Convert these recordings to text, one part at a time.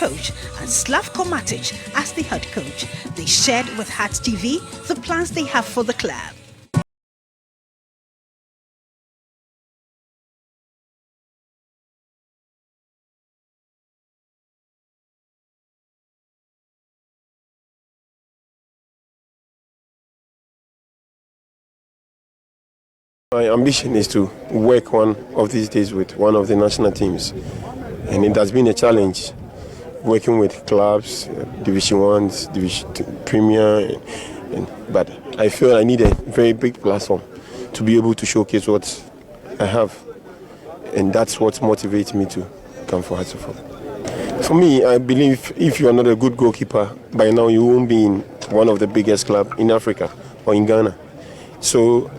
coach and Slavko Matic as the head coach. They shared with Hearts TV the plans they have for the club. My ambition is to work one of these days with one of the national teams, and it has been a challenge working with clubs, Division 1s, Division 2, Premier, but I feel I need a very big platform to be able to showcase what I have, and that's what motivates me to come for Hearts of Oak. For me, I believe if you are not a good goalkeeper, by now you won't be in one of the biggest clubs in Africa or in Ghana. So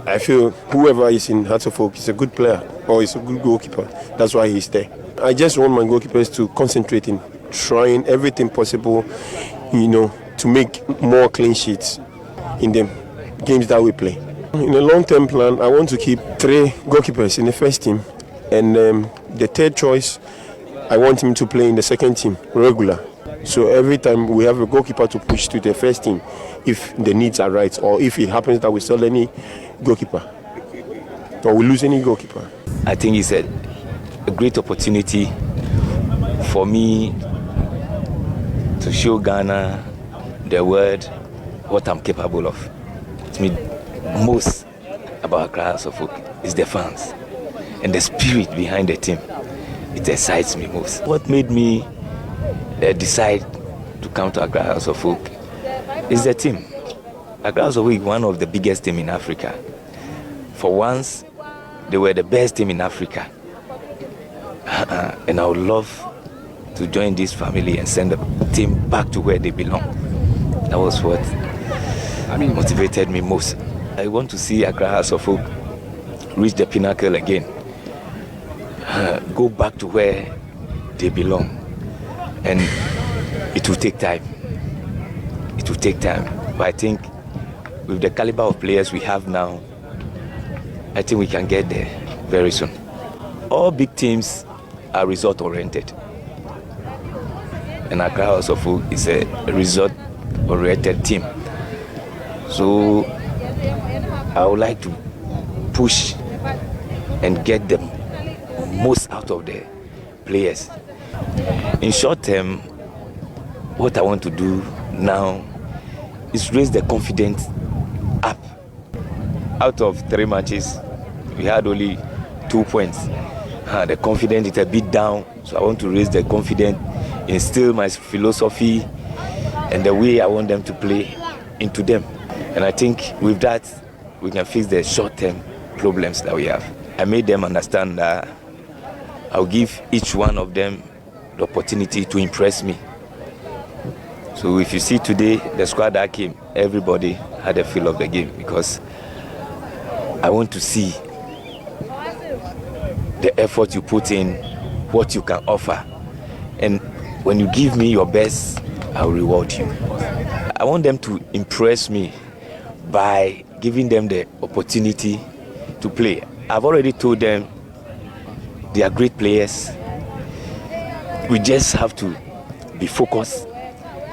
I feel whoever is in Hearts of Oak is a good player or is a good goalkeeper. That's why he's there. I just want my goalkeepers to concentrate in trying everything possible, to make more clean sheets in the games that we play. In a long-term plan, I want to keep 3 goalkeepers in the first team, and the third choice, I want him to play in the second team regular. So every time we have a goalkeeper to push to the first team, if the needs are right, or if it happens that we sell any goalkeeper, or we lose any goalkeeper. I think it's a great opportunity for me to show Ghana, the world, what I'm capable of. To me, most about Hearts of Oak is the fans and the spirit behind the team. It excites me most. What made me decide to come to Hearts of Oak is the team. Hearts of Oak is one of the biggest teams in Africa. For once, they were the best team in Africa. And I would love to join this family and send the team back to where they belong. That was what motivated me most. I want to see Hearts of Oak reach the pinnacle again. Go back to where they belong. And it will take time. It will take time. But I think with the caliber of players we have now, I think we can get there very soon. All big teams are result-oriented. And Hearts of Oak is a result-oriented team. So I would like to push and get the most out of the players. In short term, what I want to do now is raise the confidence up. Out of 3 matches, we had only 2 points. The confidence is a bit down, so I want to raise the confidence, instill my philosophy and the way I want them to play into them. And I think with that, we can fix the short-term problems that we have. I made them understand that I'll give each one of them the opportunity to impress me. So if you see today, the squad that came, everybody had a feel of the game, because I want to see the effort you put in, what you can offer. And when you give me your best, I'll reward you. I want them to impress me by giving them the opportunity to play. I've already told them they are great players. We just have to be focused,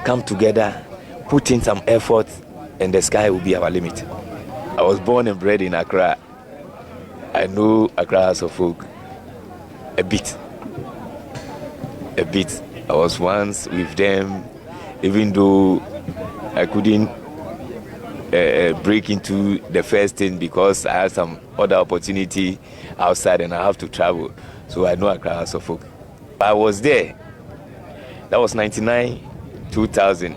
come together, put in some effort, and the sky will be our limit. I was born and bred in Accra. I know Hearts of Oak a bit. I was once with them, even though I couldn't break into the first team because I had some other opportunity outside and I have to travel. So I know Hearts of Oak. I was there. That was 99, 2000.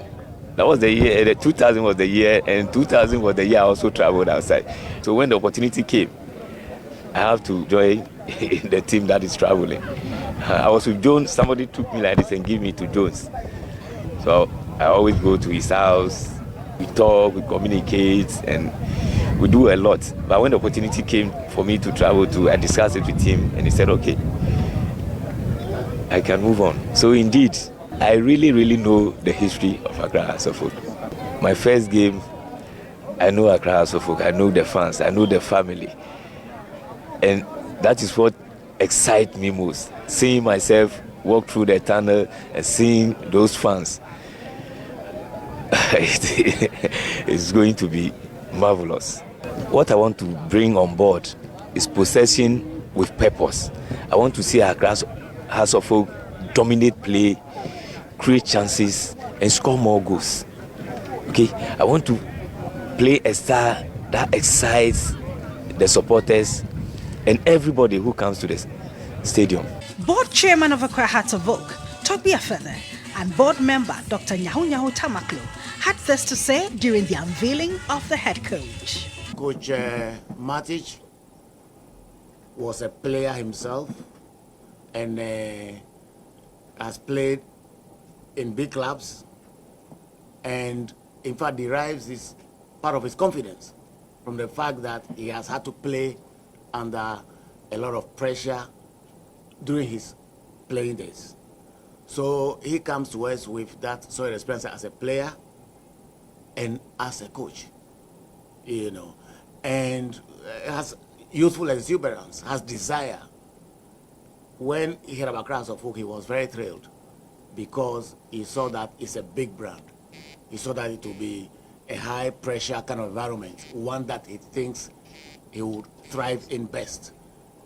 That was the year, the 2000 was the year, and 2000 was the year I also traveled outside. So when the opportunity came, I have to join the team that is traveling. I was with Jones, somebody took me like this and gave me to Jones. So I always go to his house, we talk, we communicate, and we do a lot. But when the opportunity came for me to travel to, I discussed it with him, and he said, okay, I can move on. So indeed, I really know the history of Hearts of Oak. My first game, I know Hearts of Oak, I know the fans, I know the family. And that is what excites me most. Seeing myself walk through the tunnel and seeing those fans, it's going to be marvelous. What I want to bring on board is possession with purpose. I want to see Accra Hearts of Oak dominate play, create chances, and score more goals. Okay, I want to play a style that excites the supporters and everybody who comes to the stadium. Board Chairman of Accra Hearts of Oak, Toby Afede, and Board Member Dr. Nyahu Tamaklo had this to say during the unveiling of the head coach. Coach Matic was a player himself and has played in big clubs, and in fact derives this part of his confidence from the fact that he has had to play under a lot of pressure during his playing days. So he comes to us with that sort of experience as a player and as a coach, you know, and has youthful exuberance, has desire. When he heard about Hearts of Oak, he was very thrilled because he saw that it's a big brand. He saw that it will be a high pressure kind of environment, one that he thinks he would thrive in best.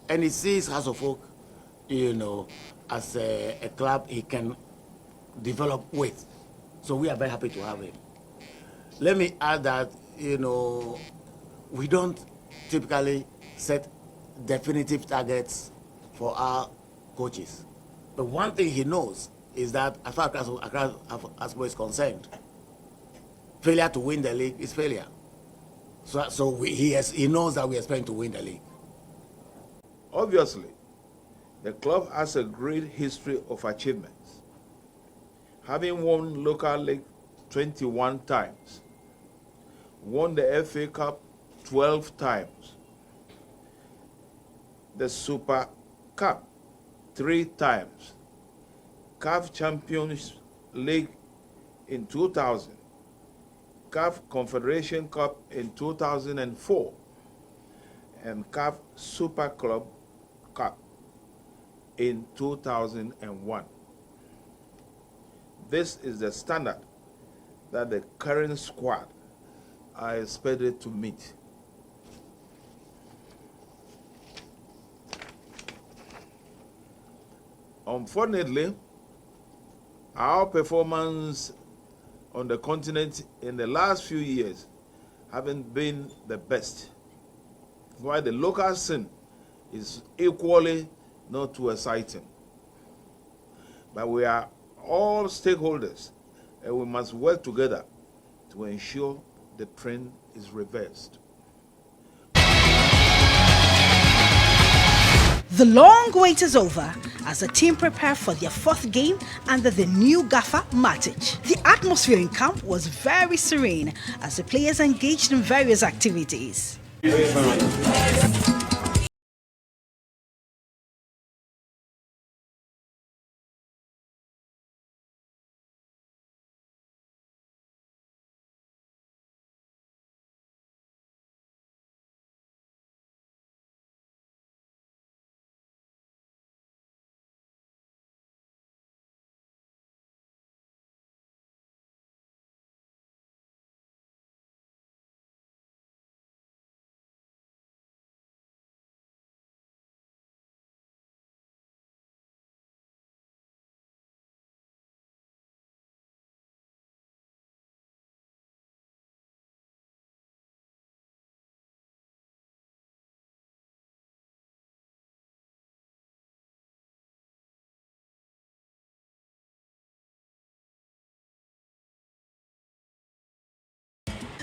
And he sees Hearts of Oak, you know, as a club he can develop with. So we are very happy to have him. Let me add that, you know, we don't typically set definitive targets for our coaches. But one thing he knows is that as far as Accra is concerned, failure to win the league is failure. So he knows that we are expecting to win the league. Obviously, the club has a great history of achievements, having won local league 21 times, won the FA Cup 12 times, the Super Cup 3 times, CAF Champions League in 2000, CAF Confederation Cup in 2004, and CAF Super Club Cup in 2001. This is the standard that the current squad are expected to meet. Unfortunately, our performance on the continent in the last few years haven't been the best, while the local scene is equally not too exciting. But we are all stakeholders, and we must work together to ensure the trend is reversed. The long wait is over as the team prepare for their 4th game under the new gaffer Matic. The atmosphere in camp was very serene as the players engaged in various activities.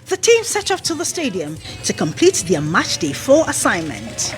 The team set off to the stadium to complete their matchday 4 assignment.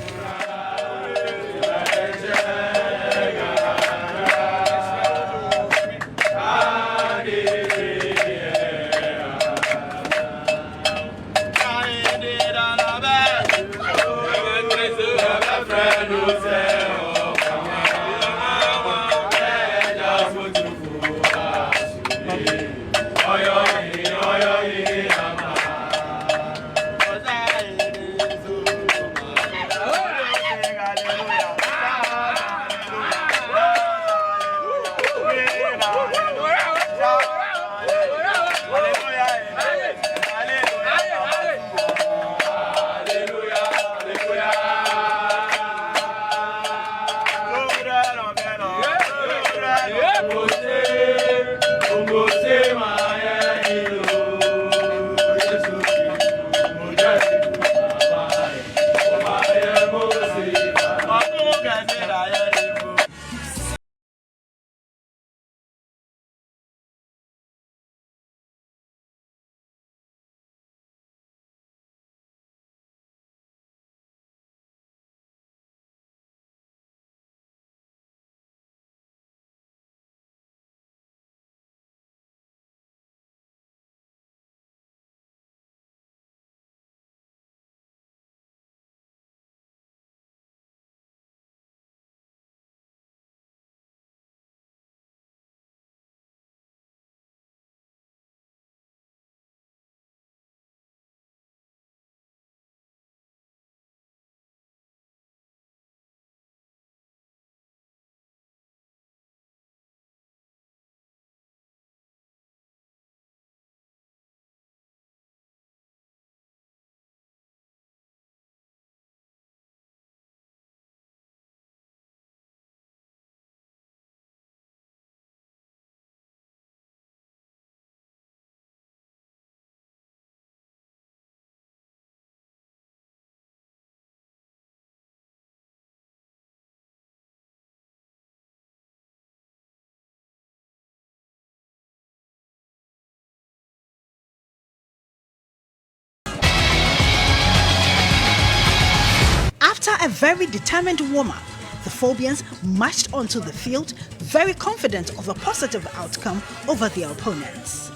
After a very determined warm-up, the Phobians marched onto the field, very confident of a positive outcome over their opponents.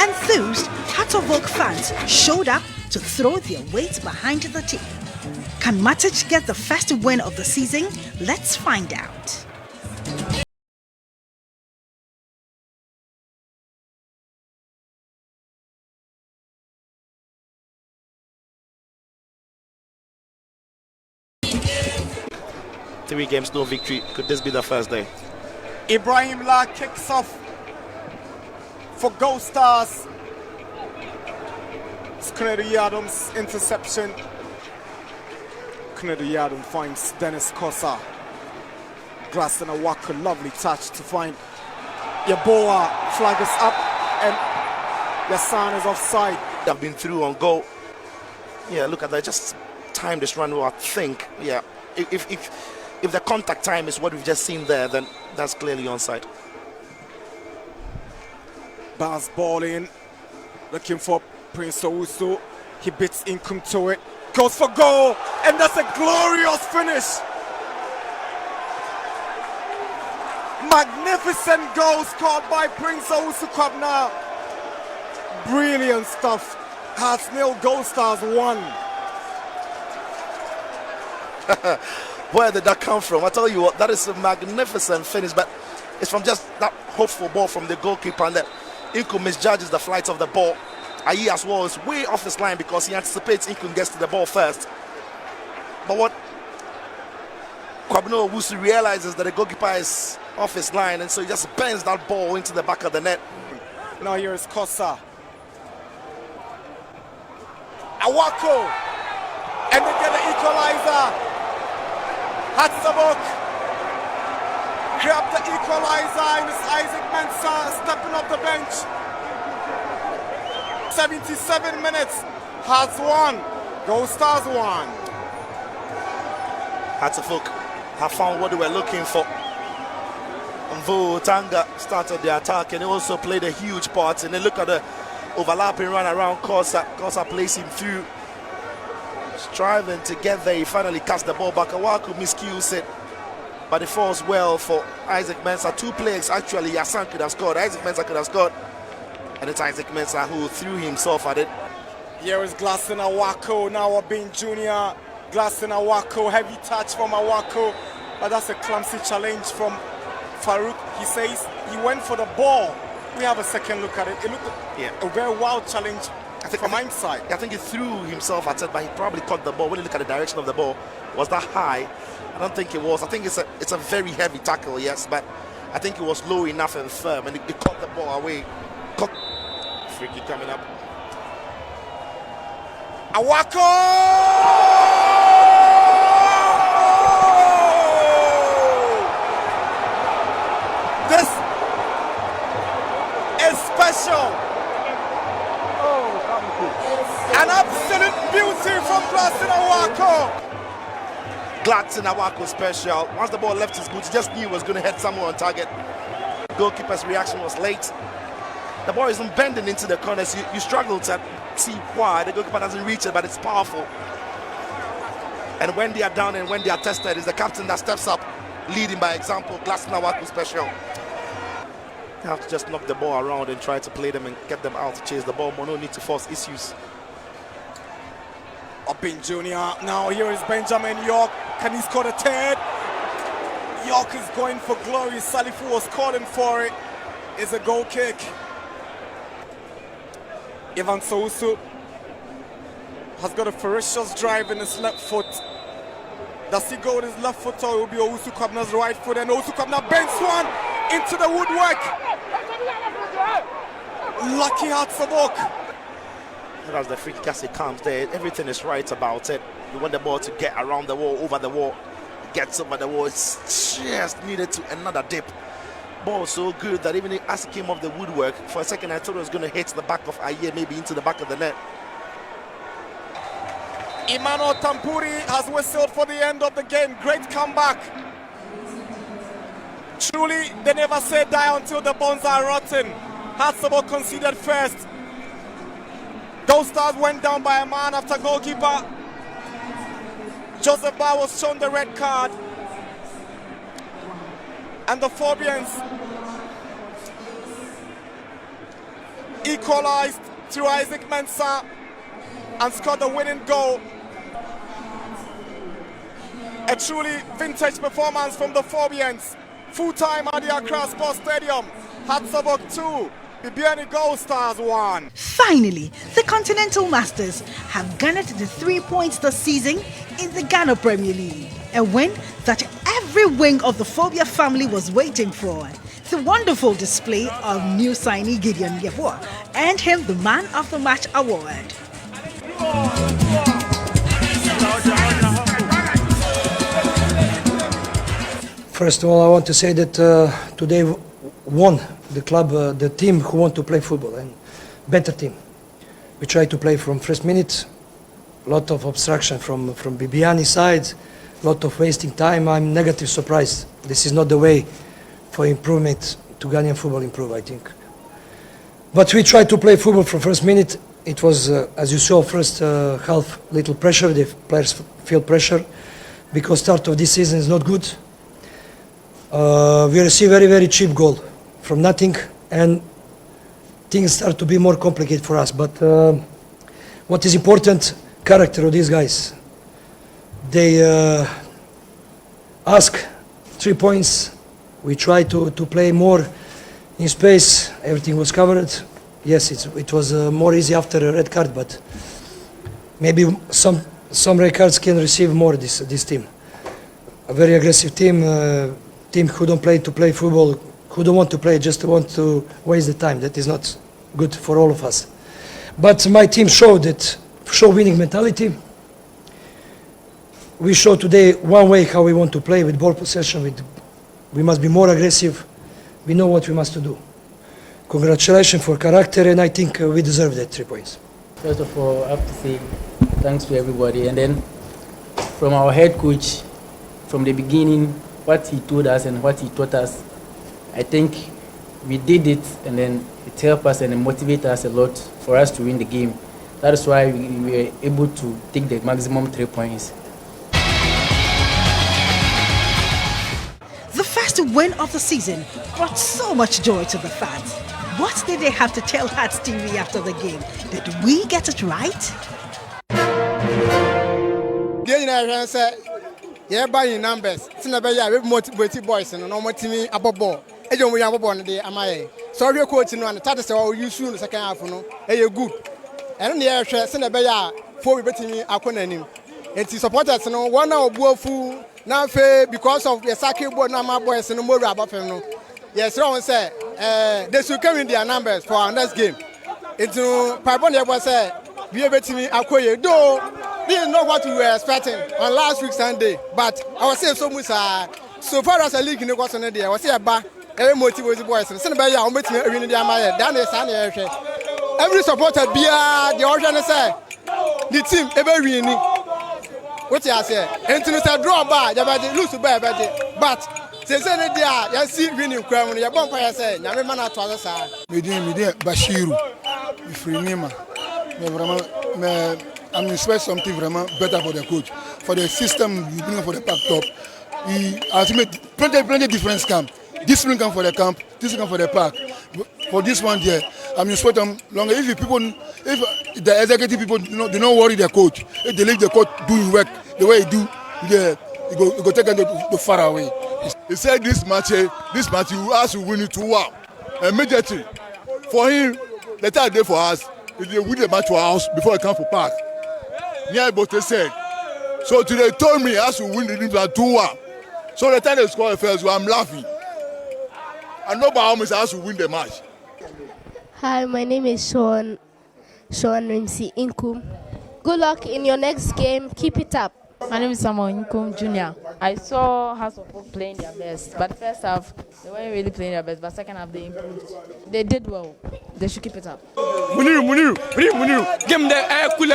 Enthused, Hearts of Oak fans showed up to throw their weight behind the team. Can Matic get the first win of the season? Let's find out. Three games, no victory. Could this be the first day? Ibrahim La kicks off for Goldstars. It's Kennedy Adams interception. Kennedy Adams finds Dennis Kosa. Glaston Awaka, lovely touch to find Yaboa. Flag is up and Yassan is offside. They've been through on goal. Yeah, look at that. Just time this run. I think. Yeah, if the contact time is what we've just seen there, then that's clearly onside. Baz ball in, looking for Prince Owusu. He beats Inkum to it, goes for goal, and that's a glorious finish. Magnificent goal scored by Prince Owusu Kwabna. Brilliant stuff. Hearts 0, Goldstars 1. Where did that come from? I tell you what, that is a magnificent finish, but it's from just that hopeful ball from the goalkeeper, and that Inkum misjudges the flight of the ball. Ayi as well is way off his line because he anticipates Inkum gets to the ball first. But what Kwabena Owusu realizes that the goalkeeper is off his line, and so he just bends that ball into the back of the net. Now here is Kosa. Awako, and they get the equalizer. Hatzabok grab the equalizer, and it's Isaac Mensah stepping up the bench. 77 minutes, Hearts 1, Goldstars 1. Hatzabok have found what they were looking for. Mvo Tanga started the attack, and he also played a huge part. And then look at the overlapping run around Kosa. Kosa plays him through. Striving to get there, he finally cast the ball back. Awaku miscues it, but it falls well for Isaac Mensah. Two players actually, Yassan could have scored, Isaac Mensah could have scored, and it's Isaac Mensah who threw himself at it. Here is Glaston Awako, now Obin Jr. Glaston Awako, heavy touch from Awako, but that's a clumsy challenge from Farouk. He says he went for the ball, we have a second look at it. It looked a very wild challenge from hindsight. I think he threw himself at it, but he probably caught the ball. When you look at the direction of the ball, was that high? I don't think it was. I think it's a very heavy tackle, yes, but I think it was low enough and firm, and he caught the ball away. Free kick coming up. Awako! This is special. An absolute beauty from Gladson Awako. Gladson Awako special. Once the ball left his boots, he just knew he was going to hit someone on target. Goalkeeper's reaction was late. The ball isn't bending into the corners. You struggle to see why the goalkeeper doesn't reach it, but it's powerful. And when they are down and when they are tested, it's the captain that steps up, leading by example. Gladson Awako special. You have to just knock the ball around and try to play them and get them out to chase the ball. No need to force issues. Obin Jr. Now here is Benjamin York. Can he score the third? York is going for glory. Salifu was calling for it. It's a goal kick. Ivan Sousu has got a ferocious drive in his left foot. Does he go with his left foot, or it will be Owusu Kwabna's right foot? And Owusu Kwabna bends one into the woodwork. Lucky Hatzabok. As the free kick as it comes there, everything is right about it. You want the ball to get around the wall, over the wall. It gets over the wall. It's just needed to another dip. Ball so good that even as it came off the woodwork, for a second I thought it was going to hit the back of Aye, maybe into the back of the net. Emmanuel Tampuri has whistled for the end of the game. Great comeback. Truly, they never say die until the bones are rotten. Hatsabo conceded first. Goldstars went down by a man after goalkeeper Joseph Barr was shown the red card. And the Phobians equalized through Isaac Mensah and scored the winning goal. A truly vintage performance from the Phobians. Full time at the Accra Sports Stadium. Hatsabok 2, vrs Goldstars 1. Finally, the Continental Masters have garnered the 3 points this season in the Ghana Premier League. A win that every wing of the Phobia family was waiting for. The wonderful display of new signee Gideon Yeboah earned him the Man of the Match award. First of all, I want to say that today won the club, the team who want to play football, and better team. We try to play from first minute, lot of obstruction from Bibiani's side, lot of wasting time. I'm negative surprised. This is not the way for improvement to Ghanaian football improve, I think. But we try to play football from first minute. It was, as you saw, first half little pressure. The players feel pressure because start of this season is not good. We receive very cheap goal from nothing, and things start to be more complicated for us. But what is important, character of these guys. They ask 3 points. We try to play more in space. Everything was covered. Yes, it was more easy after a red card, but maybe some red cards can receive more this team. A very aggressive team. Team who don't play to play football, who don't want to play, just want to waste the time. That is not good for all of us. But my team show winning mentality. We show today one way how we want to play with ball possession. We must be more aggressive. We know what we must do. Congratulations for character, and I think we deserve that 3 points. First of all, I have to say thanks to everybody, and then from our head coach, from the beginning, what he told us and what he taught us, I think we did it, and then it helped us and it motivated us a lot for us to win the game. That is why we were able to take the maximum 3 points. The first win of the season brought so much joy to the fans. What did they have to tell Hearts TV after the game? Did we get it right? Yeah, buying numbers. It's never motivated boys and no more team above ball. ejo mo yan bobo no de amaye so hwe coach no an tate se o use no second half no e good eno ne ye hwe se na be ya fo we betimi akonanim enti supporters no one na obuafu na fe because of the sake board na my boys no more abafem no yes wrong say they should carry their numbers for our next game into parbon dey boy say we betimi akoye do this is not what we were expecting on last week Sunday but I was saying so much so far as a league in the course on there I was say ba every motivate boys so na be ya o betimi win the amaye dan is an ehwe every supporter bia the order say the team ebe win ni what you say enti no say draw ba ya be lose ba but say ne dia ya see winning kwam no ya bon pa ya say nyame ma na to aso sa me dey Bashiru Ifrinima me vraiment I'm expect something vraiment better for the coach for the system you bring for the pack top he has made plenty difference camp this one come for the camp this one come for the park for this one there I'm expect them longer if the executive people they don't worry the coach if they leave the coach doing work the way he do yeah he go take them to far away. He said this match you have to win it 2-1 immediately for him the third day for us if they win the match for us before he come for park near Bote said so today told me he has to win the game 2-1 so the time they score the first I'm laughing and nobody almost has to win the match. Hi, my name is Sean Rimsey Inkum. Good luck in your next game. Keep it up. My name is Samuel Inkum Jr. I saw House of Hope playing their best, but first half they weren't really playing their best, but second half they improved. They did well. They should keep it up. Muniru. Game the cool.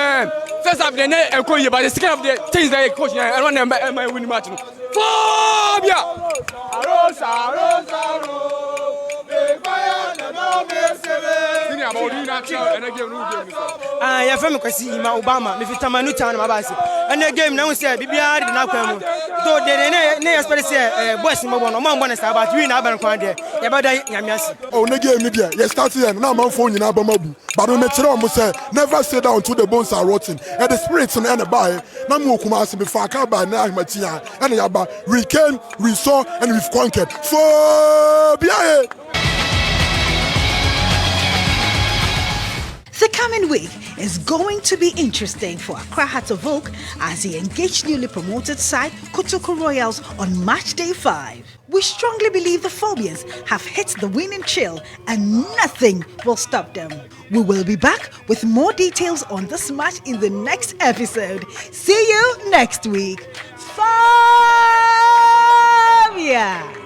First half they never go but the second half they change the coach. I want them my winning match. Fobia. Ya fam kwasi ima Obama me fitama nu town mabase and the game now say bibia de na kwam do de ne expect say boys mo bon mo bon say about we na ban kwan de ya bada nyame ase oh ne game ni dia you start here na man phone nyina ba mabu but me kire o say never sit down until the bones are rotting and the spirits no na buy na mo kuma ase be fa ka ba na ahmatia and ya ba we came we saw and we've conquered so bia. The coming week is going to be interesting for Accra Hearts of Oak as they engage newly promoted side Kotoko Royals on match day 5. We strongly believe the Phobians have hit the winning trail and nothing will stop them. We will be back with more details on this match in the next episode. See you next week. Phobia!